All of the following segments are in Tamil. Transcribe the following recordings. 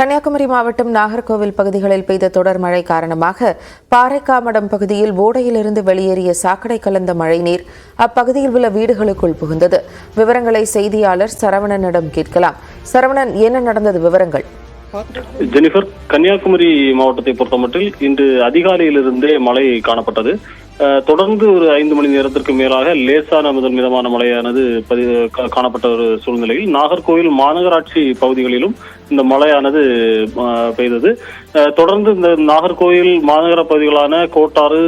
கன்னியாகுமரி மாவட்டம் நாகர்கோவில் பகுதிகளில் பெய்த தொடர் மழை காரணமாக பாறைக்காமடம் பகுதியில் ஓடையிலிருந்து வெளியேறிய சாக்கடை கலந்த மழைநீர் அப்பகுதியில் உள்ள வீடுகளுக்குள் புகுந்தது. விவரங்களை செய்தியாளர் சரவணனிடம் கேட்கலாம். சரவணன், என்ன நடந்தது? விவரங்கள். ஜெனிஃபர், கன்னியாகுமரி மாவட்டத்தை பொறுத்தமட்டில் இன்று அதிகாலையிலிருந்தே மழை காணப்பட்டது. தொடர்ந்து ஒரு 5 மணி நேரத்திற்கு மேலாக லேசான முதல் மிதமான மழையானது காணப்பட்ட ஒரு சூழ்நிலையில் நாகர்கோவில் மாநகராட்சி பகுதிகளிலும் இந்த மழையானது பெய்தது. தொடர்ந்து இந்த நாகர்கோவில் மாநகர பகுதிகளான கோட்டாறு,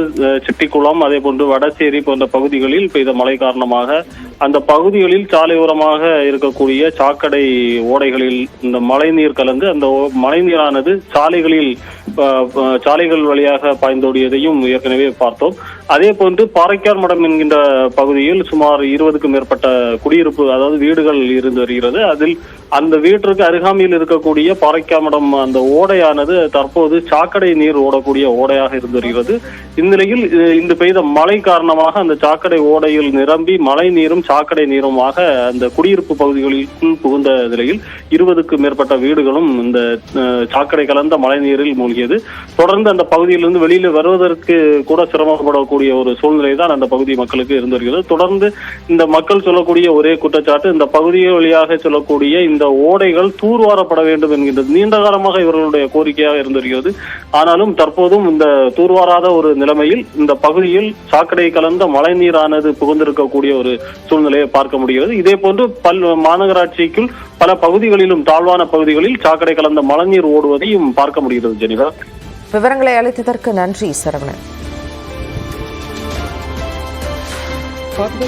செட்டிக்குளம், அதே போன்று வடசேரி போன்ற பகுதிகளில் பெய்த மழை காரணமாக அந்த பகுதிகளில் சாலையோரமாக இருக்கக்கூடிய சாக்கடை ஓடைகளில் இந்த மழைநீர் கலந்து அந்த மழைநீரானது சாலைகள் வழியாக பாய்ந்தோடியதையும் ஏற்கனவே பார்த்தோம். அதே போன்று பாறைக்கார் மடம் என்கின்ற பகுதியில் சுமார் 20க்கும் மேற்பட்ட குடியிருப்பு, அதாவது வீடுகள் இருந்து வருகிறது. அதில் அந்த வீட்டிற்கு அருகாமையில் இருக்கக்கூடிய பாறைக்காமடம் அந்த ஓடையானது தற்போது சாக்கடை நீர் ஓடக்கூடிய ஓடையாக இருந்து வருகிறது. இந்நிலையில் இந்த பெய்த மழை காரணமாக அந்த சாக்கடை ஓடையில் நிரம்பி மழை நீரும் சாக்கடை நீருமாக அந்த குடியிருப்பு பகுதிகளுக்குள் புகுந்த நிலையில் 20க்கும் மேற்பட்ட வீடுகளும் இந்த சாக்கடை கலந்த மழை நீரில் மூழ்கியது. தொடர்ந்து அந்த பகுதியிலிருந்து வெளியில் வருவதற்கு கூட சிரமப்படக்கூடிய ஒரு சூழ்நிலை தான் அந்த பகுதி மக்களுக்கு இருந்து வருகிறது. தொடர்ந்து இந்த மக்கள் சொல்லக்கூடிய ஒரே குற்றச்சாட்டு, இந்த பகுதி வழியாக சொல்லக்கூடிய இந்த ஓடைகள் தூர்வாரப்பட வேண்டும் என்கின்றது நீண்ட காலமாக இவர்களுடைய கோரிக்கையாக இருந்து வருகிறது. ஆனாலும் தற்போதும் இந்த தூர்வாராத ஒரு நிலைமையில் இந்த பகுதியில் சாக்கடை கலந்த மழை நீரானது புகுந்திருக்கக்கூடிய ஒரு சூழ்நிலையை பார்க்க முடிகிறது. இதே போன்று மாநகராட்சிக்குள் பல பகுதிகளிலும் தாழ்வான பகுதிகளில் சாக்கடை கலந்த மழைநீர் ஓடுவதையும் பார்க்க முடிகிறது. ஜெனிவா, விவரங்களை அளித்ததற்கு நன்றி சரவணன். Father,